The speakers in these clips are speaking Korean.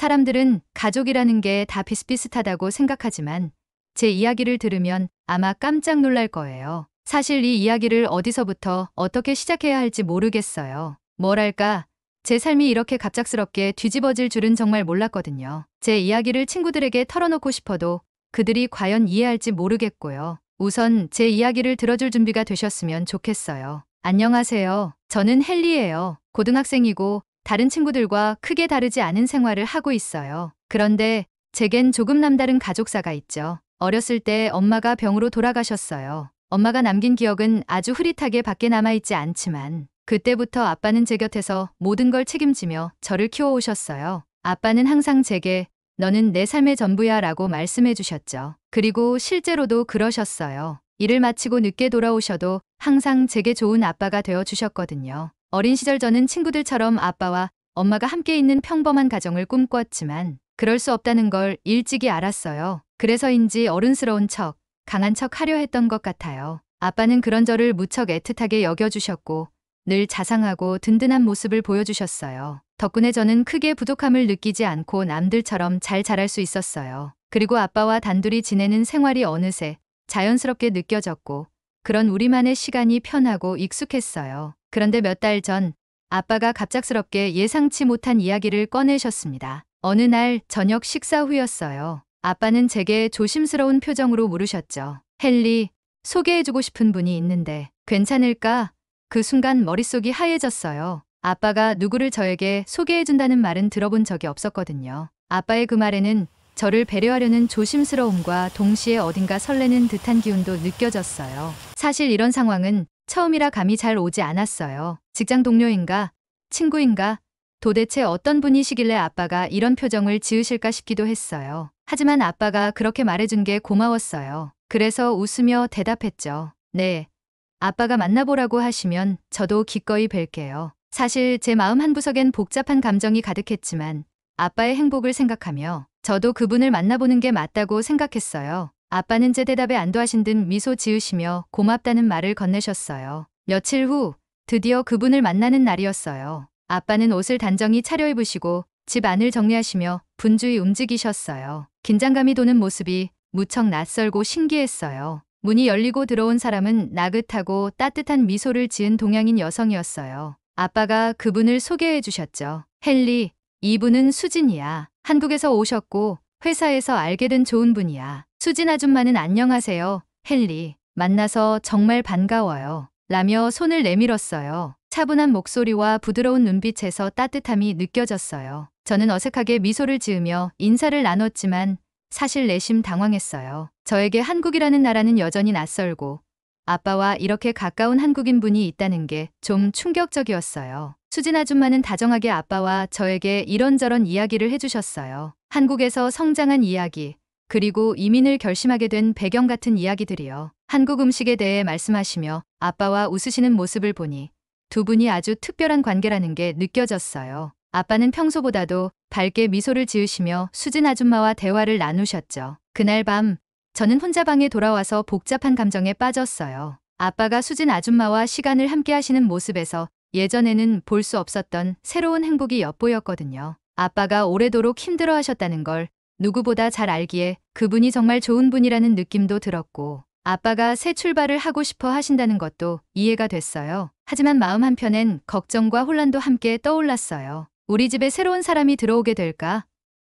사람들은 가족이라는 게 다 비슷비슷하다고 생각하지만 제 이야기를 들으면 아마 깜짝 놀랄 거예요. 사실 이 이야기를 어디서부터 어떻게 시작해야 할지 모르겠어요. 뭐랄까, 제 삶이 이렇게 갑작스럽게 뒤집어질 줄은 정말 몰랐거든요. 제 이야기를 친구들에게 털어놓고 싶어도 그들이 과연 이해할지 모르겠고요. 우선 제 이야기를 들어줄 준비가 되셨으면 좋겠어요. 안녕하세요. 저는 헨리예요. 고등학생이고 다른 친구들과 크게 다르지 않은 생활을 하고 있어요. 그런데 제겐 조금 남다른 가족사가 있죠. 어렸을 때 엄마가 병으로 돌아가셨어요. 엄마가 남긴 기억은 아주 흐릿하게 밖에 남아있지 않지만 그때부터 아빠는 제 곁에서 모든 걸 책임지며 저를 키워오셨어요. 아빠는 항상 제게 너는 내 삶의 전부야 라고 말씀해 주셨죠. 그리고 실제로도 그러셨어요. 일을 마치고 늦게 돌아오셔도 항상 제게 좋은 아빠가 되어 주셨거든요. 어린 시절 저는 친구들처럼 아빠와 엄마가 함께 있는 평범한 가정을 꿈꿨지만 그럴 수 없다는 걸 일찍이 알았어요. 그래서인지 어른스러운 척, 강한 척 하려 했던 것 같아요. 아빠는 그런 저를 무척 애틋하게 여겨주셨고 늘 자상하고 든든한 모습을 보여주셨어요. 덕분에 저는 크게 부족함을 느끼지 않고 남들처럼 잘 자랄 수 있었어요. 그리고 아빠와 단둘이 지내는 생활이 어느새 자연스럽게 느껴졌고 그런 우리만의 시간이 편하고 익숙했어요. 그런데 몇 달 전 아빠가 갑작스럽게 예상치 못한 이야기를 꺼내셨습니다. 어느 날 저녁 식사 후였어요. 아빠는 제게 조심스러운 표정으로 물으셨죠. 헨리, 소개해주고 싶은 분이 있는데 괜찮을까? 그 순간 머릿속이 하얘졌어요. 아빠가 누구를 저에게 소개해준다는 말은 들어본 적이 없었거든요. 아빠의 그 말에는 저를 배려하려는 조심스러움과 동시에 어딘가 설레는 듯한 기운도 느껴졌어요. 사실 이런 상황은 처음이라 감이 잘 오지 않았어요. 직장 동료인가? 친구인가? 도대체 어떤 분이시길래 아빠가 이런 표정을 지으실까 싶기도 했어요. 하지만 아빠가 그렇게 말해준 게 고마웠어요. 그래서 웃으며 대답했죠. 네. 아빠가 만나보라고 하시면 저도 기꺼이 뵐게요. 사실 제 마음 한구석엔 복잡한 감정이 가득했지만 아빠의 행복을 생각하며 저도 그분을 만나보는 게 맞다고 생각했어요. 아빠는 제 대답에 안도하신 듯 미소 지으시며 고맙다는 말을 건네셨어요. 며칠 후 드디어 그분을 만나는 날이었어요. 아빠는 옷을 단정히 차려입으시고 집 안을 정리하시며 분주히 움직이셨어요. 긴장감이 도는 모습이 무척 낯설고 신기했어요. 문이 열리고 들어온 사람은 나긋하고 따뜻한 미소를 지은 동양인 여성이었어요. 아빠가 그분을 소개해 주셨죠. 헨리, 이분은 수진이야. 한국에서 오셨고 회사에서 알게 된 좋은 분이야. 수진 아줌마는 안녕하세요. 헨리, 만나서 정말 반가워요. 라며 손을 내밀었어요. 차분한 목소리와 부드러운 눈빛에서 따뜻함이 느껴졌어요. 저는 어색하게 미소를 지으며 인사를 나눴지만 사실 내심 당황했어요. 저에게 한국이라는 나라는 여전히 낯설고 아빠와 이렇게 가까운 한국인 분이 있다는 게 좀 충격적이었어요. 수진 아줌마는 다정하게 아빠와 저에게 이런저런 이야기를 해주셨어요. 한국에서 성장한 이야기, 그리고 이민을 결심하게 된 배경 같은 이야기들이요. 한국 음식에 대해 말씀하시며 아빠와 웃으시는 모습을 보니 두 분이 아주 특별한 관계라는 게 느껴졌어요. 아빠는 평소보다도 밝게 미소를 지으시며 수진 아줌마와 대화를 나누셨죠. 그날 밤 저는 혼자 방에 돌아와서 복잡한 감정에 빠졌어요. 아빠가 수진 아줌마와 시간을 함께 하시는 모습에서 예전에는 볼 수 없었던 새로운 행복이 엿보였거든요. 아빠가 오래도록 힘들어 하셨다는 걸 누구보다 잘 알기에 그분이 정말 좋은 분이라는 느낌도 들었고 아빠가 새 출발을 하고 싶어 하신다는 것도 이해가 됐어요. 하지만 마음 한편엔 걱정과 혼란도 함께 떠올랐어요. 우리 집에 새로운 사람이 들어오게 될까?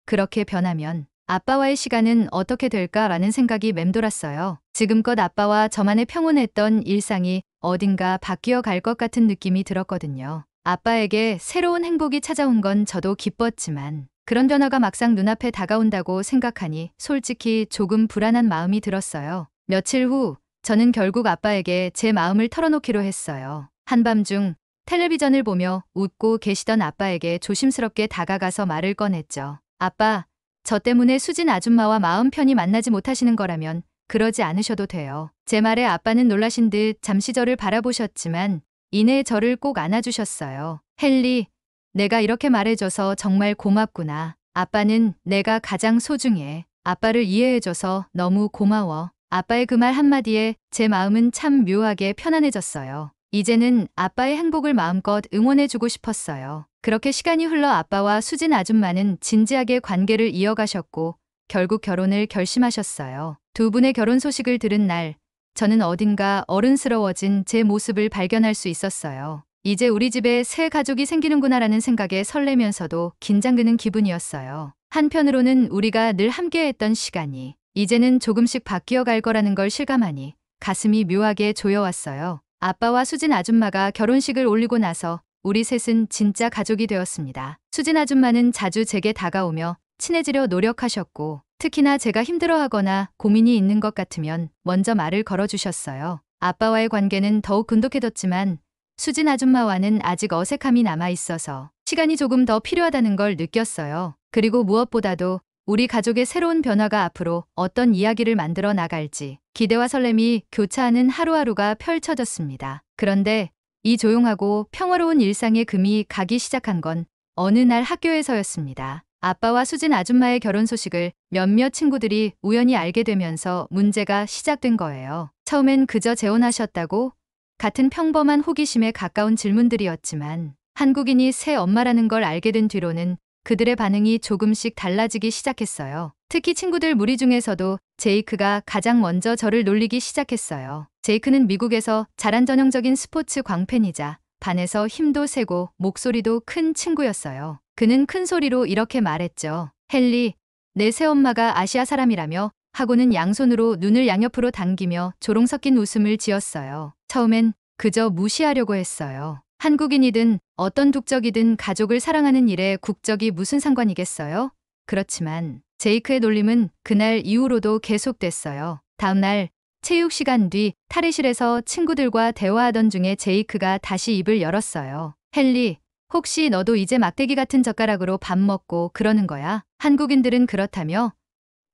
그렇게 변하면 아빠와의 시간은 어떻게 될까라는 생각이 맴돌았어요. 지금껏 아빠와 저만의 평온했던 일상이 어딘가 바뀌어 갈 것 같은 느낌이 들었거든요. 아빠에게 새로운 행복이 찾아온 건 저도 기뻤지만 그런 변화가 막상 눈앞에 다가온다고 생각하니 솔직히 조금 불안한 마음이 들었어요. 며칠 후 저는 결국 아빠에게 제 마음을 털어놓기로 했어요. 한밤중 텔레비전을 보며 웃고 계시던 아빠에게 조심스럽게 다가가서 말을 꺼냈죠. 아빠, 저 때문에 수진 아줌마와 마음 편히 만나지 못하시는 거라면 그러지 않으셔도 돼요. 제 말에 아빠는 놀라신 듯 잠시 저를 바라보셨지만 이내 저를 꼭 안아주셨어요. 헨리, 내가 이렇게 말해줘서 정말 고맙구나. 아빠는 내가 가장 소중해. 아빠를 이해해줘서 너무 고마워. 아빠의 그 말 한마디에 제 마음은 참 묘하게 편안해졌어요. 이제는 아빠의 행복을 마음껏 응원해주고 싶었어요. 그렇게 시간이 흘러 아빠와 수진 아줌마는 진지하게 관계를 이어가셨고 결국 결혼을 결심하셨어요. 두 분의 결혼 소식을 들은 날, 저는 어딘가 어른스러워진 제 모습을 발견할 수 있었어요. 이제 우리 집에 새 가족이 생기는구나라는 생각에 설레면서도 긴장되는 기분이었어요. 한편으로는 우리가 늘 함께했던 시간이 이제는 조금씩 바뀌어 갈 거라는 걸 실감하니 가슴이 묘하게 조여왔어요. 아빠와 수진 아줌마가 결혼식을 올리고 나서 우리 셋은 진짜 가족이 되었습니다. 수진 아줌마는 자주 제게 다가오며 친해지려 노력하셨고 특히나 제가 힘들어하거나 고민이 있는 것 같으면 먼저 말을 걸어주셨어요. 아빠와의 관계는 더욱 돈독해졌지만 수진 아줌마와는 아직 어색함이 남아있어서 시간이 조금 더 필요하다는 걸 느꼈어요. 그리고 무엇보다도 우리 가족의 새로운 변화가 앞으로 어떤 이야기를 만들어 나갈지 기대와 설렘이 교차하는 하루하루가 펼쳐졌습니다. 그런데 이 조용하고 평화로운 일상의 금이 가기 시작한 건 어느 날 학교에서였습니다. 아빠와 수진 아줌마의 결혼 소식을 몇몇 친구들이 우연히 알게 되면서 문제가 시작된 거예요. 처음엔 그저 재혼하셨다고 같은 평범한 호기심에 가까운 질문들이었지만 한국인이 새 엄마라는 걸 알게 된 뒤로는 그들의 반응이 조금씩 달라지기 시작했어요. 특히 친구들 무리 중에서도 제이크가 가장 먼저 저를 놀리기 시작했어요. 제이크는 미국에서 자란 전형적인 스포츠 광팬이자 반에서 힘도 세고 목소리도 큰 친구였어요. 그는 큰 소리로 이렇게 말했죠. 헨리, 내 새엄마가 아시아 사람이라며 하고는 양손으로 눈을 양옆으로 당기며 조롱 섞인 웃음을 지었어요. 처음엔 그저 무시하려고 했어요. 한국인이든 어떤 국적이든 가족을 사랑하는 일에 국적이 무슨 상관이겠어요? 그렇지만 제이크의 놀림은 그날 이후로도 계속됐어요. 다음날 체육 시간 뒤 탈의실에서 친구들과 대화하던 중에 제이크가 다시 입을 열었어요. 헨리, 혹시 너도 이제 막대기 같은 젓가락으로 밥 먹고 그러는 거야? 한국인들은 그렇다며?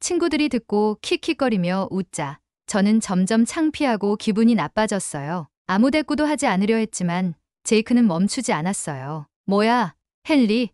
친구들이 듣고 킥킥거리며 웃자 저는 점점 창피하고 기분이 나빠졌어요. 아무 대꾸도 하지 않으려 했지만 제이크는 멈추지 않았어요. 뭐야, 헨리.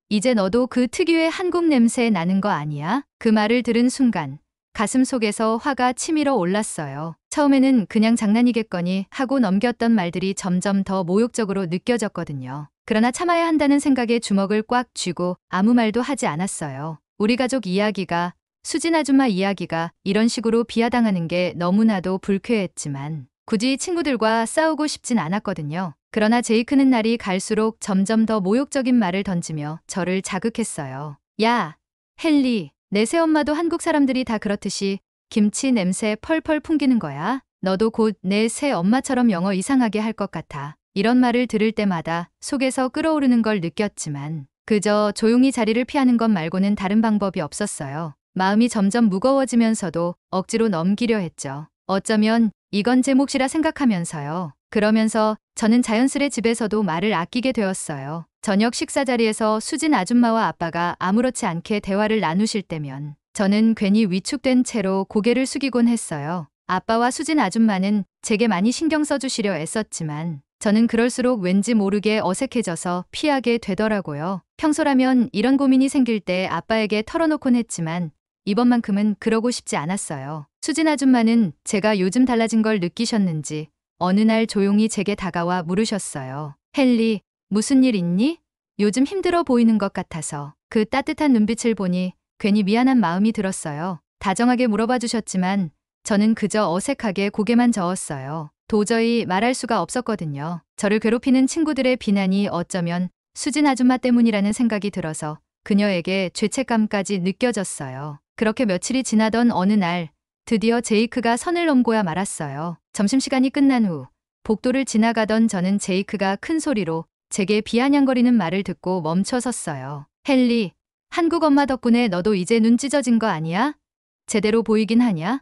이제 너도 그 특유의 한국 냄새 나는 거 아니야? 그 말을 들은 순간 가슴 속에서 화가 치밀어 올랐어요. 처음에는 그냥 장난이겠거니 하고 넘겼던 말들이 점점 더 모욕적으로 느껴졌거든요. 그러나 참아야 한다는 생각에 주먹을 꽉 쥐고 아무 말도 하지 않았어요. 우리 가족 이야기가, 수진 아줌마 이야기가 이런 식으로 비하당하는 게 너무나도 불쾌했지만 굳이 친구들과 싸우고 싶진 않았거든요. 그러나 제이크는 날이 갈수록 점점 더 모욕적인 말을 던지며 저를 자극했어요. 야, 헨리, 내 새엄마도 한국 사람들이 다 그렇듯이 김치 냄새 펄펄 풍기는 거야. 너도 곧 내 새엄마처럼 영어 이상하게 할 것 같아. 이런 말을 들을 때마다 속에서 끓어오르는 걸 느꼈지만 그저 조용히 자리를 피하는 것 말고는 다른 방법이 없었어요. 마음이 점점 무거워지면서도 억지로 넘기려 했죠. 어쩌면 이건 제 몫이라 생각하면서요. 그러면서 저는 자연스레 집에서도 말을 아끼게 되었어요. 저녁 식사 자리에서 수진 아줌마와 아빠가 아무렇지 않게 대화를 나누실 때면 저는 괜히 위축된 채로 고개를 숙이곤 했어요. 아빠와 수진 아줌마는 제게 많이 신경 써주시려 애썼지만 저는 그럴수록 왠지 모르게 어색해져서 피하게 되더라고요. 평소라면 이런 고민이 생길 때 아빠에게 털어놓곤 했지만 이번만큼은 그러고 싶지 않았어요. 수진 아줌마는 제가 요즘 달라진 걸 느끼셨는지 어느 날 조용히 제게 다가와 물으셨어요. 헨리, 무슨 일 있니? 요즘 힘들어 보이는 것 같아서. 그 따뜻한 눈빛을 보니 괜히 미안한 마음이 들었어요. 다정하게 물어봐 주셨지만 저는 그저 어색하게 고개만 저었어요. 도저히 말할 수가 없었거든요. 저를 괴롭히는 친구들의 비난이 어쩌면 수진 아줌마 때문이라는 생각이 들어서 그녀에게 죄책감까지 느껴졌어요. 그렇게 며칠이 지나던 어느 날 드디어 제이크가 선을 넘고야 말았어요. 점심시간이 끝난 후 복도를 지나가던 저는 제이크가 큰 소리로 제게 비아냥거리는 말을 듣고 멈춰 섰어요. 헨리, 한국 엄마 덕분에 너도 이제 눈 찢어진 거 아니야? 제대로 보이긴 하냐?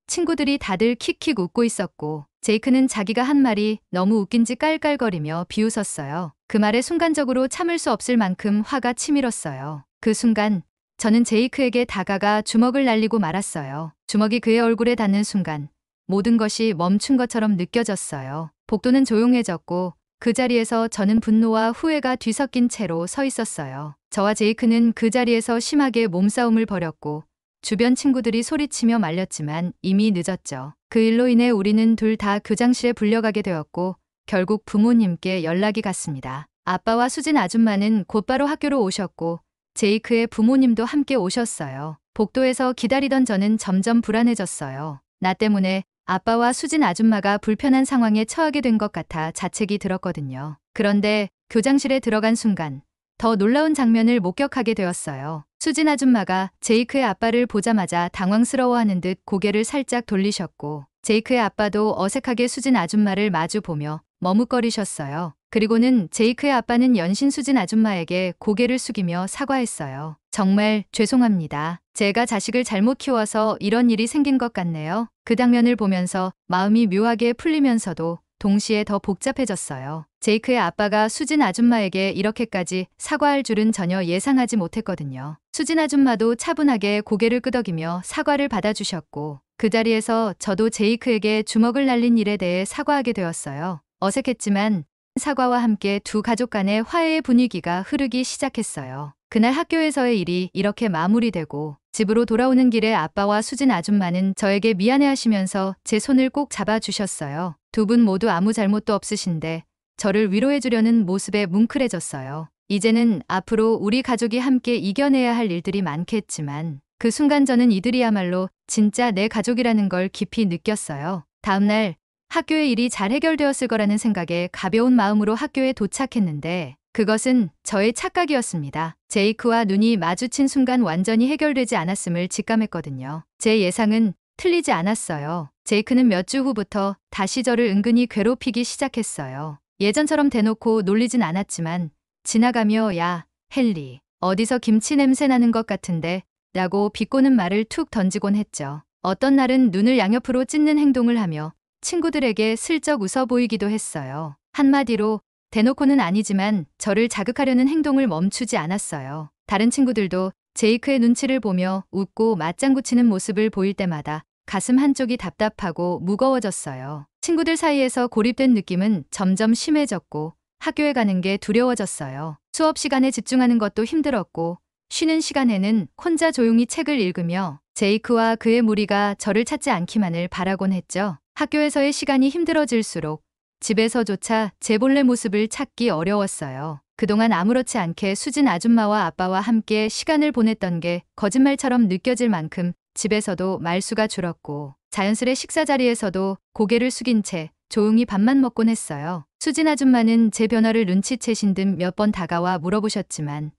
친구들이 다들 킥킥 웃고 있었고 제이크는 자기가 한 말이 너무 웃긴지 깔깔거리며 비웃었어요. 그 말에 순간적으로 참을 수 없을 만큼 화가 치밀었어요. 그 순간 저는 제이크에게 다가가 주먹을 날리고 말았어요. 주먹이 그의 얼굴에 닿는 순간 모든 것이 멈춘 것처럼 느껴졌어요. 복도는 조용해졌고 그 자리에서 저는 분노와 후회가 뒤섞인 채로 서 있었어요. 저와 제이크는 그 자리에서 심하게 몸싸움을 벌였고 주변 친구들이 소리치며 말렸지만 이미 늦었죠. 그 일로 인해 우리는 둘 다 교장실에 불려가게 되었고 결국 부모님께 연락이 갔습니다. 아빠와 수진 아줌마는 곧바로 학교로 오셨고 제이크의 부모님도 함께 오셨어요. 복도에서 기다리던 저는 점점 불안해졌어요. 나 때문에 아빠와 수진 아줌마가 불편한 상황에 처하게 된 것 같아 자책이 들었거든요. 그런데 교장실에 들어간 순간 더 놀라운 장면을 목격하게 되었어요. 수진 아줌마가 제이크의 아빠를 보자마자 당황스러워하는 듯 고개를 살짝 돌리셨고 제이크의 아빠도 어색하게 수진 아줌마를 마주보며 머뭇거리셨어요. 그리고는 제이크의 아빠는 연신 수진 아줌마에게 고개를 숙이며 사과했어요. 정말 죄송합니다. 제가 자식을 잘못 키워서 이런 일이 생긴 것 같네요. 그 장면을 보면서 마음이 묘하게 풀리면서도 동시에 더 복잡해졌어요. 제이크의 아빠가 수진 아줌마에게 이렇게까지 사과할 줄은 전혀 예상하지 못했거든요. 수진 아줌마도 차분하게 고개를 끄덕이며 사과를 받아주셨고 그 자리에서 저도 제이크에게 주먹을 날린 일에 대해 사과하게 되었어요. 어색했지만 사과와 함께 두 가족 간의 화해의 분위기가 흐르기 시작했어요. 그날 학교에서의 일이 이렇게 마무리되고 집으로 돌아오는 길에 아빠와 수진 아줌마는 저에게 미안해하시면서 제 손을 꼭 잡아주셨어요. 두 분 모두 아무 잘못도 없으신데 저를 위로해주려는 모습에 뭉클해졌어요. 이제는 앞으로 우리 가족이 함께 이겨내야 할 일들이 많겠지만 그 순간 저는 이들이야말로 진짜 내 가족이라는 걸 깊이 느꼈어요. 다음날 학교의 일이 잘 해결되었을 거라는 생각에 가벼운 마음으로 학교에 도착했는데 그것은 저의 착각이었습니다. 제이크와 눈이 마주친 순간 완전히 해결되지 않았음을 직감했거든요. 제 예상은 틀리지 않았어요. 제이크는 몇 주 후부터 다시 저를 은근히 괴롭히기 시작했어요. 예전처럼 대놓고 놀리진 않았지만 지나가며 야, 헨리, 어디서 김치 냄새 나는 것 같은데 라고 비꼬는 말을 툭 던지곤 했죠. 어떤 날은 눈을 양옆으로 찢는 행동을 하며 친구들에게 슬쩍 웃어 보이기도 했어요. 한마디로 대놓고는 아니지만 저를 자극하려는 행동을 멈추지 않았어요. 다른 친구들도 제이크의 눈치를 보며 웃고 맞장구 치는 모습을 보일 때마다 가슴 한쪽이 답답하고 무거워졌어요. 친구들 사이에서 고립된 느낌은 점점 심해졌고 학교에 가는 게 두려워졌어요. 수업 시간에 집중하는 것도 힘들었고 쉬는 시간에는 혼자 조용히 책을 읽으며 제이크와 그의 무리가 저를 찾지 않기만을 바라곤 했죠. 학교에서의 시간이 힘들어질수록 집에서조차 제 본래 모습을 찾기 어려웠어요. 그동안 아무렇지 않게 수진 아줌마와 아빠와 함께 시간을 보냈던 게 거짓말처럼 느껴질 만큼 집에서도 말수가 줄었고 자연스레 식사 자리에서도 고개를 숙인 채 조용히 밥만 먹곤 했어요. 수진 아줌마는 제 변화를 눈치채신 듯 몇 번 다가와 물어보셨지만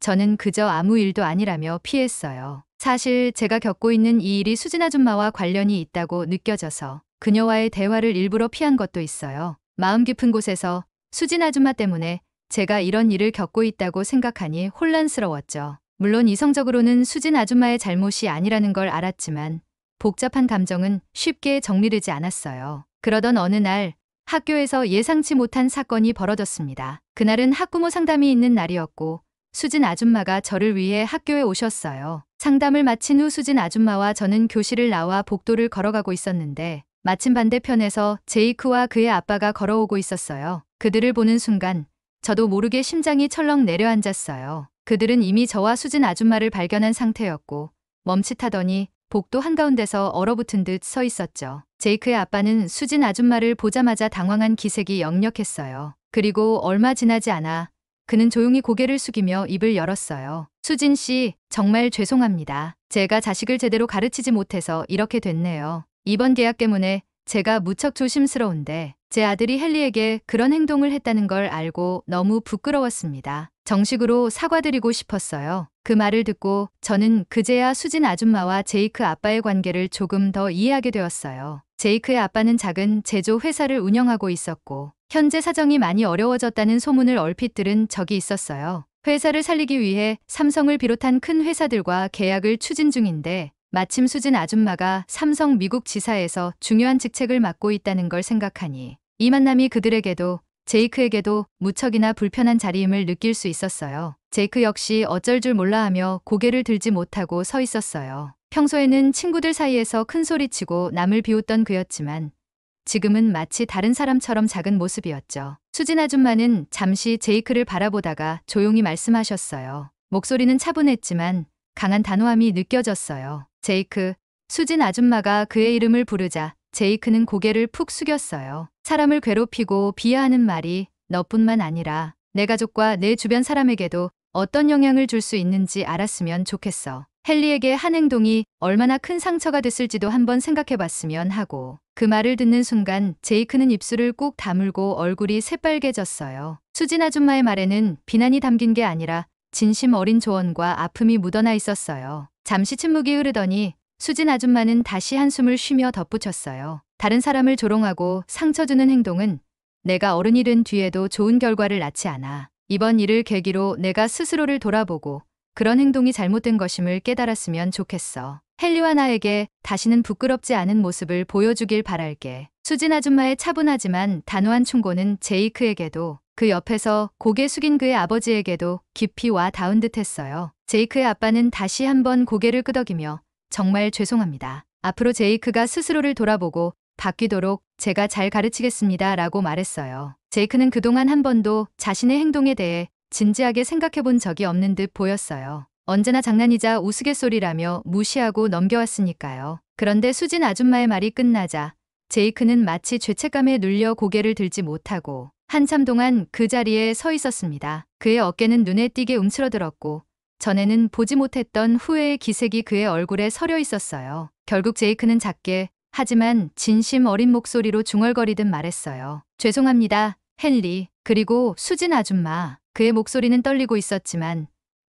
저는 그저 아무 일도 아니라며 피했어요. 사실 제가 겪고 있는 이 일이 수진 아줌마와 관련이 있다고 느껴져서 그녀와의 대화를 일부러 피한 것도 있어요. 마음 깊은 곳에서 수진 아줌마 때문에 제가 이런 일을 겪고 있다고 생각하니 혼란스러웠죠. 물론 이성적으로는 수진 아줌마의 잘못이 아니라는 걸 알았지만 복잡한 감정은 쉽게 정리되지 않았어요. 그러던 어느 날 학교에서 예상치 못한 사건이 벌어졌습니다. 그날은 학부모 상담이 있는 날이었고 수진 아줌마가 저를 위해 학교에 오셨어요. 상담을 마친 후 수진 아줌마와 저는 교실을 나와 복도를 걸어가고 있었는데 마침 반대편에서 제이크와 그의 아빠가 걸어오고 있었어요. 그들을 보는 순간 저도 모르게 심장이 철렁 내려앉았어요. 그들은 이미 저와 수진 아줌마를 발견한 상태였고 멈칫하더니 복도 한가운데서 얼어붙은 듯 서 있었죠. 제이크의 아빠는 수진 아줌마를 보자마자 당황한 기색이 역력했어요. 그리고 얼마 지나지 않아 그는 조용히 고개를 숙이며 입을 열었어요. 수진 씨, 정말 죄송합니다. 제가 자식을 제대로 가르치지 못해서 이렇게 됐네요. 이번 계약 때문에 제가 무척 조심스러운데 제 아들이 헨리에게 그런 행동을 했다는 걸 알고 너무 부끄러웠습니다. 정식으로 사과드리고 싶었어요. 그 말을 듣고 저는 그제야 수진 아줌마와 제이크 아빠의 관계를 조금 더 이해하게 되었어요. 제이크의 아빠는 작은 제조 회사를 운영하고 있었고 현재 사정이 많이 어려워졌다는 소문을 얼핏 들은 적이 있었어요. 회사를 살리기 위해 삼성을 비롯한 큰 회사들과 계약을 추진 중인데 마침 수진 아줌마가 삼성 미국 지사에서 중요한 직책을 맡고 있다는 걸 생각하니 이 만남이 그들에게도 제이크에게도 무척이나 불편한 자리임을 느낄 수 있었어요. 제이크 역시 어쩔 줄 몰라 하며 고개를 들지 못하고 서 있었어요. 평소에는 친구들 사이에서 큰 소리치고 남을 비웃던 그였지만 지금은 마치 다른 사람처럼 작은 모습이었죠. 수진 아줌마는 잠시 제이크를 바라보다가 조용히 말씀하셨어요. 목소리는 차분했지만 강한 단호함이 느껴졌어요. 제이크, 수진 아줌마가 그의 이름을 부르자 제이크는 고개를 푹 숙였어요. 사람을 괴롭히고 비하하는 말이 너뿐만 아니라 내 가족과 내 주변 사람에게도 어떤 영향을 줄 수 있는지 알았으면 좋겠어. 헨리에게 한 행동이 얼마나 큰 상처가 됐을지도 한번 생각해봤으면 하고. 그 말을 듣는 순간 제이크는 입술을 꾹 다물고 얼굴이 새빨개졌어요. 수진 아줌마의 말에는 비난이 담긴 게 아니라 진심 어린 조언과 아픔이 묻어나 있었어요. 잠시 침묵이 흐르더니 수진 아줌마는 다시 한숨을 쉬며 덧붙였어요. 다른 사람을 조롱하고 상처 주는 행동은 내가 어른이 된 뒤에도 좋은 결과를 낳지 않아. 이번 일을 계기로 내가 스스로를 돌아보고 그런 행동이 잘못된 것임을 깨달았으면 좋겠어. 헨리와 나에게 다시는 부끄럽지 않은 모습을 보여주길 바랄게. 수진 아줌마의 차분하지만 단호한 충고는 제이크에게도 그 옆에서 고개 숙인 그의 아버지에게도 깊이 와 닿은 듯했어요. 제이크의 아빠는 다시 한번 고개를 끄덕이며 정말 죄송합니다. 앞으로 제이크가 스스로를 돌아보고 바뀌도록 제가 잘 가르치겠습니다. 라고 말했어요. 제이크는 그동안 한 번도 자신의 행동에 대해 진지하게 생각해 본 적이 없는 듯 보였어요. 언제나 장난이자 우스갯소리라며 무시하고 넘겨왔으니까요. 그런데 수진 아줌마의 말이 끝나자 제이크는 마치 죄책감에 눌려 고개를 들지 못하고 한참 동안 그 자리에 서 있었습니다. 그의 어깨는 눈에 띄게 움츠러들었고 전에는 보지 못했던 후회의 기색이 그의 얼굴에 서려 있었어요. 결국 제이크는 작게 하지만 진심 어린 목소리로 중얼거리듯 말했어요. 죄송합니다, 헨리. 그리고 수진 아줌마. 그의 목소리는 떨리고 있었지만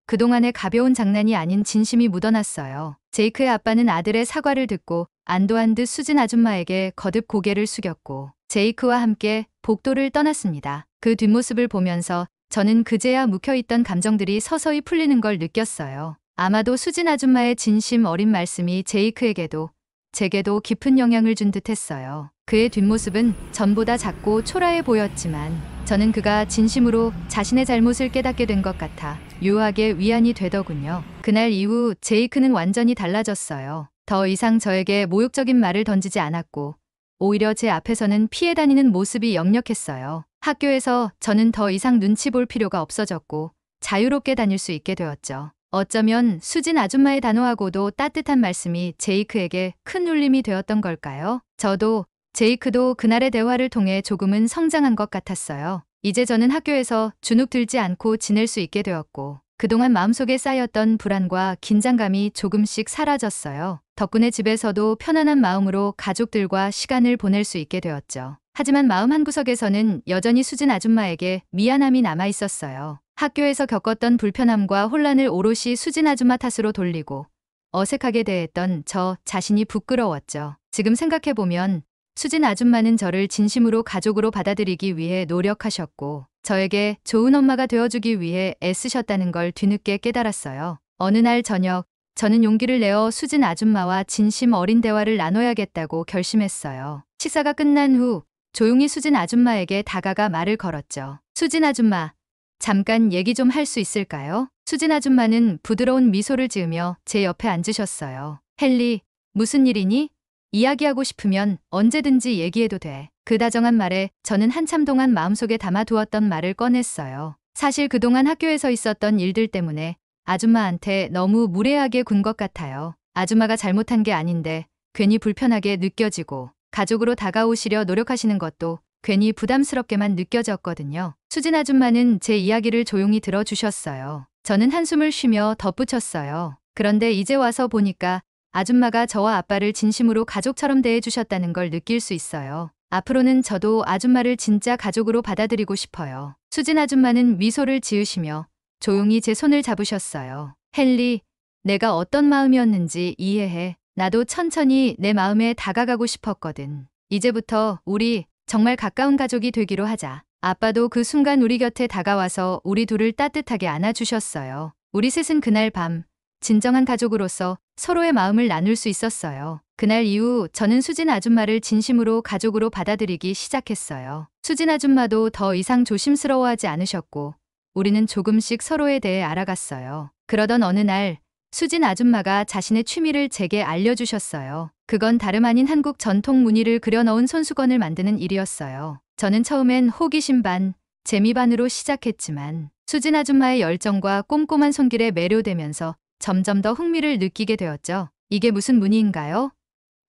그동안의 가벼운 장난이 아닌 진심이 묻어났어요. 제이크의 아빠는 아들의 사과를 듣고 안도한 듯 수진 아줌마에게 거듭 고개를 숙였고 제이크와 함께 복도를 떠났습니다. 그 뒷모습을 보면서 저는 그제야 묵혀있던 감정들이 서서히 풀리는 걸 느꼈어요. 아마도 수진 아줌마의 진심 어린 말씀이 제이크에게도 제게도 깊은 영향을 준 듯했어요. 그의 뒷모습은 전보다 작고 초라해 보였지만 저는 그가 진심으로 자신의 잘못을 깨닫게 된 것 같아 묘하게 위안이 되더군요. 그날 이후 제이크는 완전히 달라졌어요. 더 이상 저에게 모욕적인 말을 던지지 않았고 오히려 제 앞에서는 피해 다니는 모습이 역력했어요. 학교에서 저는 더 이상 눈치 볼 필요가 없어졌고 자유롭게 다닐 수 있게 되었죠. 어쩌면 수진 아줌마의 단호하고도 따뜻한 말씀이 제이크에게 큰 울림이 되었던 걸까요? 저도 제이크도 그날의 대화를 통해 조금은 성장한 것 같았어요. 이제 저는 학교에서 주눅 들지 않고 지낼 수 있게 되었고 그동안 마음속에 쌓였던 불안과 긴장감이 조금씩 사라졌어요. 덕분에 집에서도 편안한 마음으로 가족들과 시간을 보낼 수 있게 되었죠. 하지만 마음 한구석에서는 여전히 수진 아줌마에게 미안함이 남아 있었어요. 학교에서 겪었던 불편함과 혼란을 오롯이 수진 아줌마 탓으로 돌리고 어색하게 대했던 저 자신이 부끄러웠죠. 지금 생각해보면 수진 아줌마는 저를 진심으로 가족으로 받아들이기 위해 노력하셨고 저에게 좋은 엄마가 되어주기 위해 애쓰셨다는 걸 뒤늦게 깨달았어요. 어느 날 저녁 저는 용기를 내어 수진 아줌마와 진심 어린 대화를 나눠야겠다고 결심했어요. 식사가 끝난 후 조용히 수진 아줌마에게 다가가 말을 걸었죠. 수진 아줌마, 잠깐 얘기 좀 할 수 있을까요? 수진 아줌마는 부드러운 미소를 지으며 제 옆에 앉으셨어요. 헨리, 무슨 일이니? 이야기하고 싶으면 언제든지 얘기해도 돼. 그 다정한 말에 저는 한참 동안 마음속에 담아두었던 말을 꺼냈어요. 사실 그동안 학교에서 있었던 일들 때문에 아줌마한테 너무 무례하게 군 것 같아요. 아줌마가 잘못한 게 아닌데 괜히 불편하게 느껴지고 가족으로 다가오시려 노력하시는 것도 괜히 부담스럽게만 느껴졌거든요. 수진 아줌마는 제 이야기를 조용히 들어주셨어요. 저는 한숨을 쉬며 덧붙였어요. 그런데 이제 와서 보니까 아줌마가 저와 아빠를 진심으로 가족처럼 대해주셨다는 걸 느낄 수 있어요. 앞으로는 저도 아줌마를 진짜 가족으로 받아들이고 싶어요. 수진 아줌마는 미소를 지으시며 조용히 제 손을 잡으셨어요. 헨리, 내가 어떤 마음이었는지 이해해. 나도 천천히 내 마음에 다가가고 싶었거든. 이제부터 우리 정말 가까운 가족이 되기로 하자. 아빠도 그 순간 우리 곁에 다가와서 우리 둘을 따뜻하게 안아주셨어요. 우리 셋은 그날 밤 진정한 가족으로서 서로의 마음을 나눌 수 있었어요. 그날 이후 저는 수진 아줌마를 진심으로 가족으로 받아들이기 시작했어요. 수진 아줌마도 더 이상 조심스러워하지 않으셨고 우리는 조금씩 서로에 대해 알아갔어요. 그러던 어느 날 수진 아줌마가 자신의 취미를 제게 알려주셨어요. 그건 다름 아닌 한국 전통 무늬를 그려넣은 손수건을 만드는 일이었어요. 저는 처음엔 호기심 반, 재미 반으로 시작했지만 수진 아줌마의 열정과 꼼꼼한 손길에 매료되면서 점점 더 흥미를 느끼게 되었죠. 이게 무슨 무늬인가요?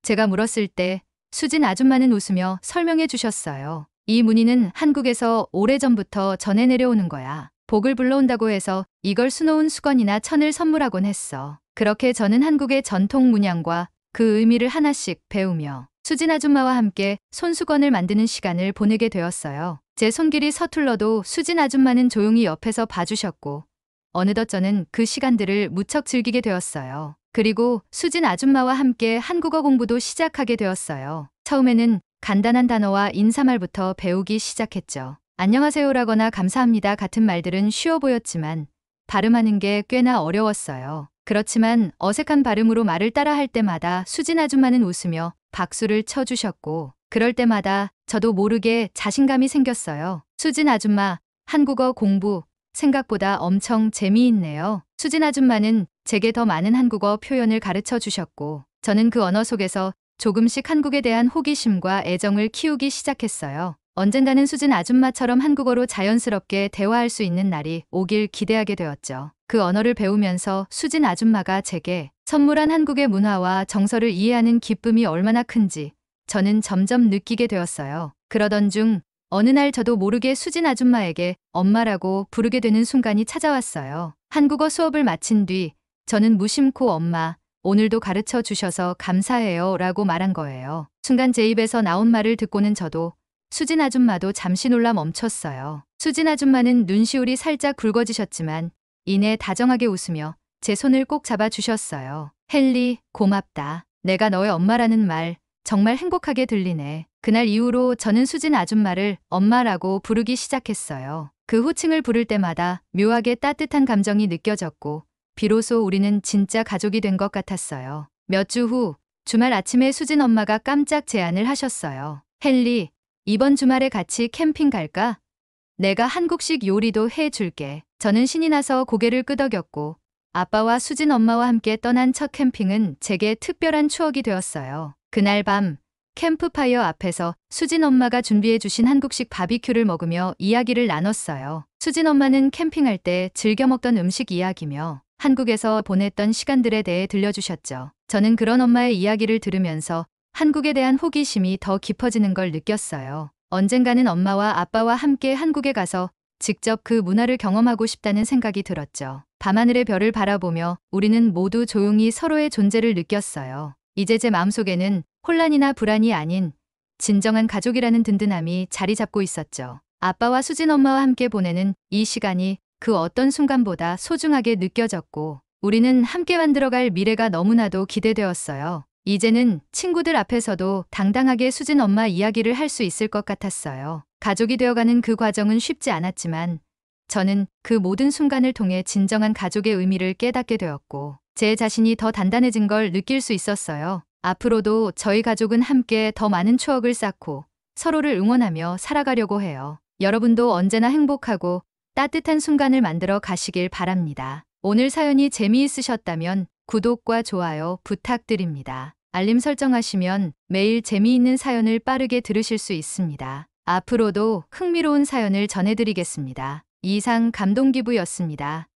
제가 물었을 때 수진 아줌마는 웃으며 설명해 주셨어요. 이 무늬는 한국에서 오래전부터 전해 내려오는 거야. 복을 불러온다고 해서 이걸 수놓은 수건이나 천을 선물하곤 했어. 그렇게 저는 한국의 전통 문양과 그 의미를 하나씩 배우며 수진 아줌마와 함께 손수건을 만드는 시간을 보내게 되었어요. 제 손길이 서툴러도 수진 아줌마는 조용히 옆에서 봐주셨고 어느덧 저는 그 시간들을 무척 즐기게 되었어요. 그리고 수진 아줌마와 함께 한국어 공부도 시작하게 되었어요. 처음에는 간단한 단어와 인사말부터 배우기 시작했죠. 안녕하세요라거나 감사합니다 같은 말들은 쉬워 보였지만 발음하는 게 꽤나 어려웠어요. 그렇지만 어색한 발음으로 말을 따라할 때마다 수진 아줌마는 웃으며 박수를 쳐주셨고 그럴 때마다 저도 모르게 자신감이 생겼어요. 수진 아줌마, 한국어 공부 생각보다 엄청 재미있네요. 수진 아줌마는 제게 더 많은 한국어 표현을 가르쳐 주셨고 저는 그 언어 속에서 조금씩 한국에 대한 호기심과 애정을 키우기 시작했어요. 언젠가는 수진 아줌마처럼 한국어로 자연스럽게 대화할 수 있는 날이 오길 기대하게 되었죠. 그 언어를 배우면서 수진 아줌마가 제게 선물한 한국의 문화와 정서를 이해하는 기쁨이 얼마나 큰지 저는 점점 느끼게 되었어요. 그러던 중 어느 날 저도 모르게 수진 아줌마에게 엄마라고 부르게 되는 순간이 찾아왔어요. 한국어 수업을 마친 뒤 저는 무심코 엄마, 오늘도 가르쳐 주셔서 감사해요 라고 말한 거예요. 순간 제 입에서 나온 말을 듣고는 저도 수진 아줌마도 잠시 놀라 멈췄어요. 수진 아줌마는 눈시울이 살짝 굵어지셨지만 이내 다정하게 웃으며 제 손을 꼭 잡아주셨어요. 헨리, 고맙다. 내가 너의 엄마라는 말 정말 행복하게 들리네. 그날 이후로 저는 수진 아줌마를 엄마라고 부르기 시작했어요. 그 호칭을 부를 때마다 묘하게 따뜻한 감정이 느껴졌고 비로소 우리는 진짜 가족이 된 것 같았어요. 몇 주 후 주말 아침에 수진 엄마가 깜짝 제안을 하셨어요. 헨리, 이번 주말에 같이 캠핑 갈까? 내가 한국식 요리도 해줄게. 저는 신이 나서 고개를 끄덕였고 아빠와 수진 엄마와 함께 떠난 첫 캠핑은 제게 특별한 추억이 되었어요. 그날 밤 캠프파이어 앞에서 수진 엄마가 준비해 주신 한국식 바비큐를 먹으며 이야기를 나눴어요. 수진 엄마는 캠핑할 때 즐겨 먹던 음식 이야기며 한국에서 보냈던 시간들에 대해 들려주셨죠. 저는 그런 엄마의 이야기를 들으면서 한국에 대한 호기심이 더 깊어지는 걸 느꼈어요. 언젠가는 엄마와 아빠와 함께 한국에 가서 직접 그 문화를 경험하고 싶다는 생각이 들었죠. 밤하늘의 별을 바라보며 우리는 모두 조용히 서로의 존재를 느꼈어요. 이제 제 마음속에는 혼란이나 불안이 아닌 진정한 가족이라는 든든함이 자리 잡고 있었죠. 아빠와 수진 엄마와 함께 보내는 이 시간이 그 어떤 순간보다 소중하게 느껴졌고 우리는 함께 만들어갈 미래가 너무나도 기대되었어요. 이제는 친구들 앞에서도 당당하게 수진 엄마 이야기를 할 수 있을 것 같았어요. 가족이 되어가는 그 과정은 쉽지 않았지만 저는 그 모든 순간을 통해 진정한 가족의 의미를 깨닫게 되었고 제 자신이 더 단단해진 걸 느낄 수 있었어요. 앞으로도 저희 가족은 함께 더 많은 추억을 쌓고 서로를 응원하며 살아가려고 해요. 여러분도 언제나 행복하고 따뜻한 순간을 만들어 가시길 바랍니다. 오늘 사연이 재미있으셨다면 구독과 좋아요 부탁드립니다. 알림 설정하시면 매일 재미있는 사연을 빠르게 들으실 수 있습니다. 앞으로도 흥미로운 사연을 전해드리겠습니다. 이상 감동기부였습니다.